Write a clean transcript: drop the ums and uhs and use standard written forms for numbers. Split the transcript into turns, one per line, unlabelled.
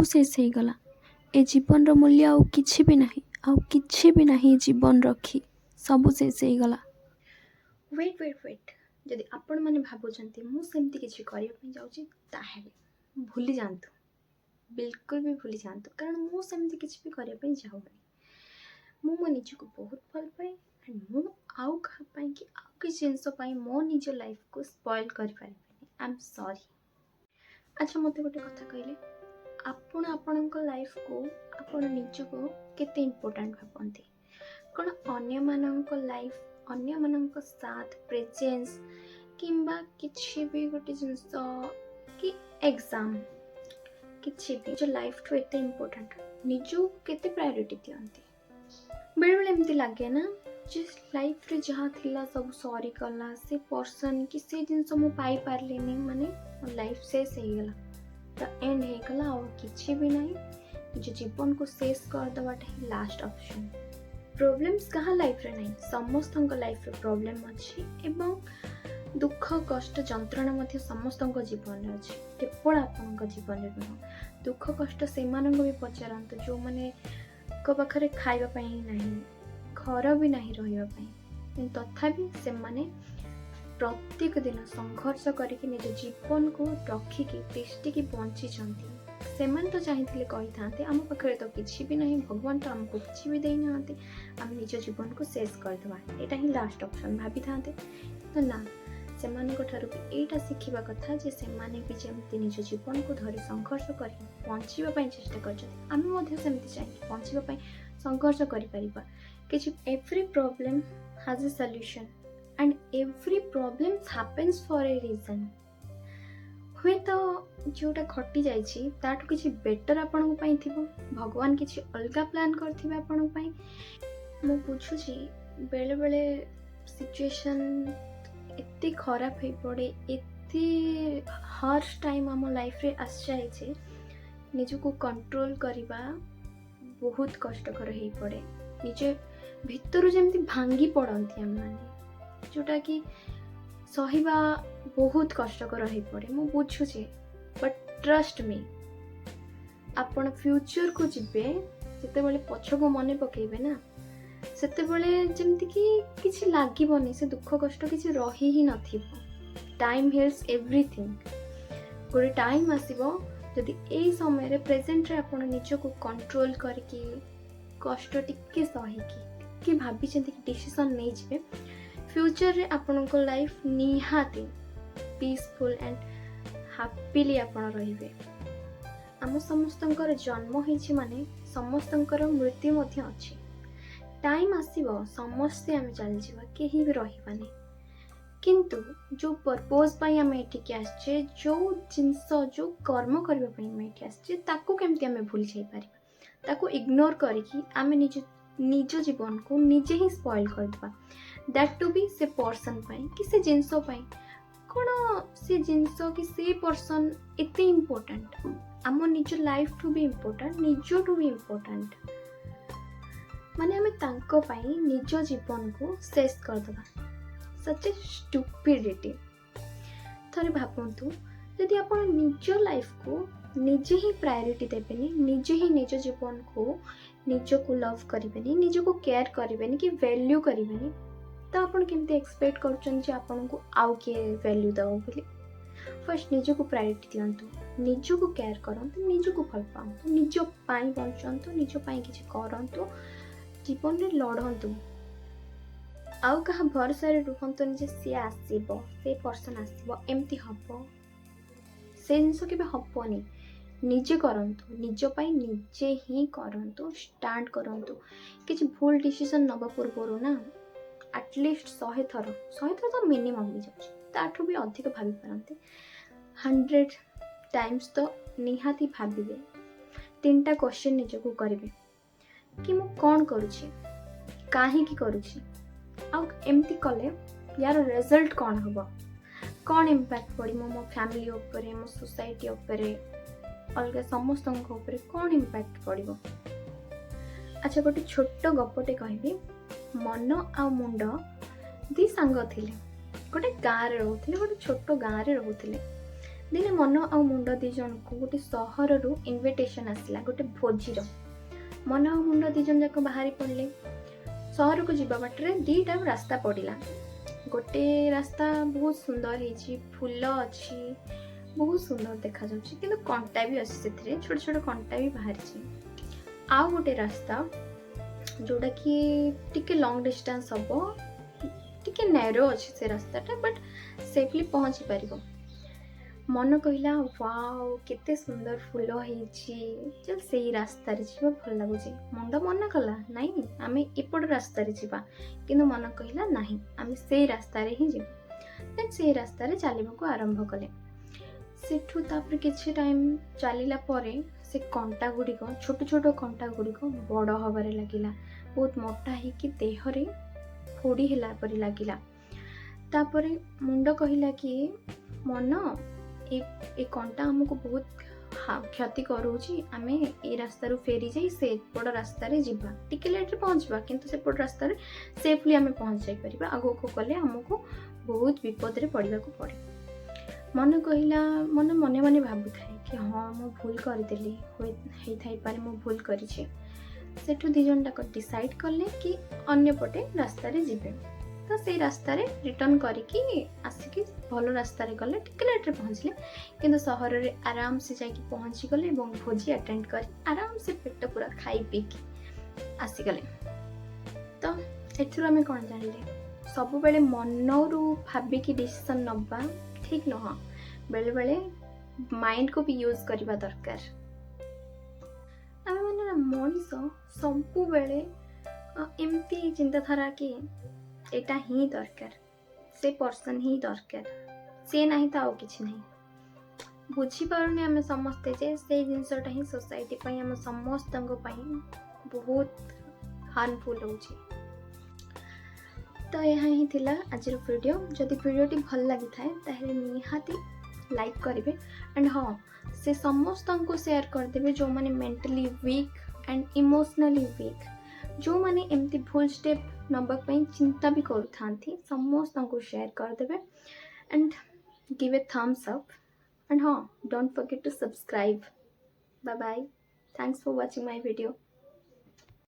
ସବୁ ଶେଷ ହେଇଗଲା। ए जीवन मूल्य आउ किछि भी नाही जीवन रखी सब शेष ହେଇଗଲା।
वेट जदि आपण मैंने भावुंट मुझे किसी करने जाऊँगी ताहेले भूली जातु, बिल्कुल भी भूली जातु, कारण मुझे किसी भी करने जाऊनी। मु मो निज को बहुत भल पाए एंड मु आउ कहा कि आउ किसी जिनस मो निज लाइफ को स्पॉइल कर पारे। I am sorry. अच्छा मत गोटे कथा कहले आपण आपणक लाइफ को आपण निज को केते इम्पोर्टेंट भावती कौन अन्य मानक लाइफ अन्य मानक साथ प्रेजेंस किंबा किछि भी गोटे जिनस कि एग्जाम किछि भी जो लाइफ टू एते इम्पोर्टेंट निज केते प्रायोरिटी दियंती। बेले बेले एमती लगे ना जे लाइफ रे जहाँ थिला सब सॉरी कला से पर्सन कि से जिनस मु पाई पारलिनी माने लाइफ शेष हो गला तो एंड हो गला और किछि भी नहीं निज जीवन को शेष कर दवाटा ही लास्ट ऑप्शन। प्रॉब्लम्स कहाँ लाइफ रे नहीं समस्त लाइफ रे प्रॉब्लम अच्छी एवं दुख कष्ट जंत्रणा मध्य समस्त जीवन में अच्छी केवल आपण जीवन में नुह दुख कष्ट से भी पचारतु जो मैंने पाखे खाइबा नहीं घर भी नहीं रही तथापि से माने प्रत्येक दिन संघर्ष करके निज जीवन को रखिकी तिष्टिकी बंची से तो चाहिए कही था आम पाखे तो किसी भी नहीं भगवान तो आमको किसी भी देना आम निज जीवन को शेष करदे यहाँ ही लास्ट ऑप्शन भाभी था तो ना से यहाँ शिखा कथा जे से भी जमी निज जीवन को धरी संघर्ष कर बचाई चेष्टा करमि चाहिए बचाई संघर्ष कर every problem has a solution and every problem happens for a reason. हुए तो जोटा घटी जाइए ताठू किसी बेटर आपण भगवान किसी अलग प्लान करथिबे आपण मु बुझुची बेले बेले सिचुएशन एते खराब हो पड़े एते हार्श टाइम आम लाइफ रे आस जाए निज को कंट्रोल करवा बहुत कष्टकर हो पड़े निजे भितर जमती भांगी पड़ती आम माने जोटा कि सहिबा बहुत कष्टकर हो पड़े मु बुझुचे बट ट्रस्ट मी आपण फ्यूचर को जिबे जेते बेले पछ को मने पकेबे ना सेते बेले जेमति कि किछि लागिबनी से दुख कष्ट किछि रही ही नथिबो। टाइम हिल्स एवरीथिंग गोटे टाइम आसीबो जदि एई समय रे प्रेजेंट रे आपण निज को कंट्रोल करके कष्ट टिके सहिकी कि भाबी चिंती कि डिसीजन नै जिबे फ्यूचर रे आपनको लाइफ निहाती पीसफुल एंड हैप्पीली आपण रहिबे। आम समस्तंकर जन्म होइछि माने समस्तंकर मृत्यु मध्य अछि। टाइम आसीबो समस्ते आमे चल जिबा केही भी रहिबानी किंतु जो पर्पस पई आमे एठिके आछे जो जिंस जो कर्म करबा पई आमे एठी आछे ताको केमति आमे भूल जाई परिबा ताको इग्नोर करिकि आमे निज जीवन को निजे ही स्पॉइल कर देबा दैट टू बी से पर्सन पाई कि से जिंस पाई कौन से जिंस कि से पर्सन एते इम्पोर्टेंट आम निज लाइफ टू भी इम्पोर्टेंट निज टू भी इम्पोर्टेंट माने आमे तांको पाई निज जीवन को शेष कर देबा सच ए स्टुपिडिटी। थरे भाबंतु यदि आपण निज लाइफ को निजे ही प्रायोरिटी देबेनी निजे ही निज जीवन को निज को लव करिबेनी निज को केयर करिबेनी कि वैल्यू करिबेनी तो आपण केमते एक्सपेक्ट करछन जे आपण को आउ के वैल्यू दो बोली। फर्स्ट निज को प्रायोरिटी दियंतु निज को केयर करंतु निज को भल पांतु निज पाई बंचंतु निज पाई किछि करंतु जीवन रे लड़ंतु आउ कहा भरोसा रे रुहंतु जे से आसीबो से पर्सन आसीबो एमती हबो से जिनस केबे हबोनी निजे करंतु निज पाई निजे ही करंतु स्टार्ट करंतु किछि भूल डिसीजन नबा पूर्वरु ना एटलिस्ट 100 थर तो मिनिमम भी जाउछ ताठू भी अधिक भाबी पारंते 100 टाइम्स तो निहाती भाबिबे 3टा क्वेश्चन निज को करिवे कि मु कोन करूछि काहे की करूछि आ एमती कले यार रिजल्ट कोन हबो कोन इंपैक्ट पड़ी मो फैमिली ऊपर मो सोसाइटी ऊपर अलग समस्त ऊपर कोन इंपैक्ट पड़िबो। अच्छा गोटे छोट गपटे कहबी मन आ मुंड दी सांग थिले गोटे गाँव रे रहउथिले गोटे छोट गाँव रे रहउथिले ଦିନେ ମନ ଆଉ ମୁଣ୍ଡ ଦି ଜଣକୁ ଗୋଟେ ସହରରୁ ଇନଭିଟେସନ୍ ଆସିଲା ଗୋଟେ ଭୋଜିର। ମନ ଆଉ ମୁଣ୍ଡ ଦି ଜଣ ଯାକ ବାହାରି ପଡ଼ିଲେ। ସହରକୁ ଯିବା ବାଟରେ ଦିଟା ରାସ୍ତା ପଡ଼ିଲା। ଗୋଟେ ରାସ୍ତା ବହୁତ ସୁନ୍ଦର ହେଇଛି, ଫୁଲ ଅଛି, ବହୁତ ସୁନ୍ଦର ଦେଖାଯାଉଛି, କିନ୍ତୁ କଣ୍ଟା ବି ଅଛି, ସେଥିରେ ଛୋଟ ଛୋଟ କଣ୍ଟା ବି ବାହାରିଛି। ଆଉ ଗୋଟେ ରାସ୍ତା ଯେଉଁଟାକି ଟିକେ ଲଙ୍ଗ ଡିଷ୍ଟାନ୍ସ ହେବ, ଟିକେ ନ୍ୟାରୋ ଅଛି ସେ ରାସ୍ତାଟା, ବଟ୍ ସେଫଲି ପହଞ୍ଚି ପାରିବ। ମନ କହିଲା ୱାଓ କେତେ ସୁନ୍ଦର ଫୁଲ ହେଇଛି, ଚାଲ ସେଇ ରାସ୍ତାରେ ଯିବା, ଭଲ ଲାଗୁଛି। ମୁଣ୍ଡ ମନା କଲା ନାଇଁ ଆମେ ଏପଟ ରାସ୍ତାରେ ଯିବା, କିନ୍ତୁ ମନ କହିଲା ନାହିଁ ଆମେ ସେଇ ରାସ୍ତାରେ ହିଁ ଯିବା। ଦେନ୍ ସେଇ ରାସ୍ତାରେ ଚାଲିବାକୁ ଆରମ୍ଭ କଲେ। ସେଠୁ ତାପରେ କିଛି ଟାଇମ୍ ଚାଲିଲା ପରେ ସେ କଣ୍ଟା ଗୁଡ଼ିକ, ଛୋଟ ଛୋଟ କଣ୍ଟା ଗୁଡ଼ିକ ବଡ଼ ହେବାରେ ଲାଗିଲା, ବହୁତ ମୋଟା ହେଇକି ଦେହରେ ଫୋଡ଼ି ହେଲା ପରି ଲାଗିଲା। ତାପରେ ମୁଣ୍ଡ କହିଲା କି ମନ ଏ କଣ୍ଟା ଆମକୁ ବହୁତ କ୍ଷତି କରୁଛି, ଆମେ ଏ ରାସ୍ତାରୁ ଫେରି ଯାଇ ସେପଟ ରାସ୍ତାରେ ଯିବା, ଟିକେ ଲେଟ୍ରେ ପହଞ୍ଚିବା କିନ୍ତୁ ସେପଟ ରାସ୍ତାରେ ସେଫଲି ଆମେ ପହଞ୍ଚି ଯାଇପାରିବା। ଆଗକୁ ଗଲେ ଆମକୁ ବହୁତ ବିପଦରେ ପଡ଼ିବାକୁ ପଡ଼େ। ମନ କହିଲା, ମନେ ମନେ ଭାବୁଥାଏ କି ହଁ ମୁଁ ଭୁଲ କରିଦେଲି, ହେଇଥାଇପାରେ ମୁଁ ଭୁଲ କରିଛି। ସେଠୁ ଦି ଜଣ ଯାକ ଡିସାଇଡ୍ କଲେ କି ଅନ୍ୟପଟେ ରାସ୍ତାରେ ଯିବେ। ତ ସେଇ ରାସ୍ତାରେ ରିଟର୍ନ କରିକି ଆସିକି ଭଲ ରାସ୍ତାରେ ଗଲେ, ଟିକେ ଲେଟ୍ରେ ପହଞ୍ଚିଲେ, କିନ୍ତୁ ସହରରେ ଆରାମସେ ଯାଇକି ପହଞ୍ଚିଗଲେ ଏବଂ ଭୋଜି ଆଟେଣ୍ଡ କରି ଆରାମସେ ପେଟ ପୁରା ଖାଇ ପିଇକି ଆସିଗଲେ। ତ ଏଥିରୁ ଆମେ କ'ଣ ଜାଣିଲେ? ସବୁବେଳେ ମନରୁ ଭାବିକି ଡିସିସନ୍ ନେବା ଠିକ୍ ନୁହଁ, ବେଳେବେଳେ ମାଇଣ୍ଡକୁ ବି ୟୁଜ୍ କରିବା ଦରକାର। ଆମେ ମାନେ ନା ମଣିଷ ସବୁବେଳେ ଏମିତି ଚିନ୍ତାଧାରା କି ଏଇଟା ହିଁ ଦରକାର, ସେ ପର୍ସନ୍ ହିଁ ଦରକାର, ସେ ନାହିଁ ତ ଆଉ କିଛି ନାହିଁ। ବୁଝିପାରୁନି ଆମେ ସମସ୍ତେ ଯେ ସେଇ ଜିନିଷଟା ହିଁ ସୋସାଇଟି ପାଇଁ, ଆମ ସମସ୍ତଙ୍କ ପାଇଁ ବହୁତ ହାର୍ମଫୁଲ୍ ହେଉଛି। ତ ଏହା ହିଁ ଥିଲା ଆଜିର ଭିଡ଼ିଓ। ଯଦି ଭିଡ଼ିଓଟି ଭଲ ଲାଗିଥାଏ ତାହେଲେ ନିହାତି ଲାଇକ୍ କରିବେ, ଆଣ୍ଡ ହଁ ସେ ସମସ୍ତଙ୍କୁ ସେୟାର କରିଦେବେ ଯେଉଁମାନେ mentally weak and emotionally weak, ଯେଉଁମାନେ ଏମିତି ଭୁଲ ଷ୍ଟେପ୍ ନେବା ପାଇଁ ଚିନ୍ତା ବି କରୁଥାନ୍ତି, ସମସ୍ତଙ୍କୁ ସେୟାର କରିଦେବେ and give a thumbs up, and don't forget to subscribe. Bye bye. Thanks for watching my video.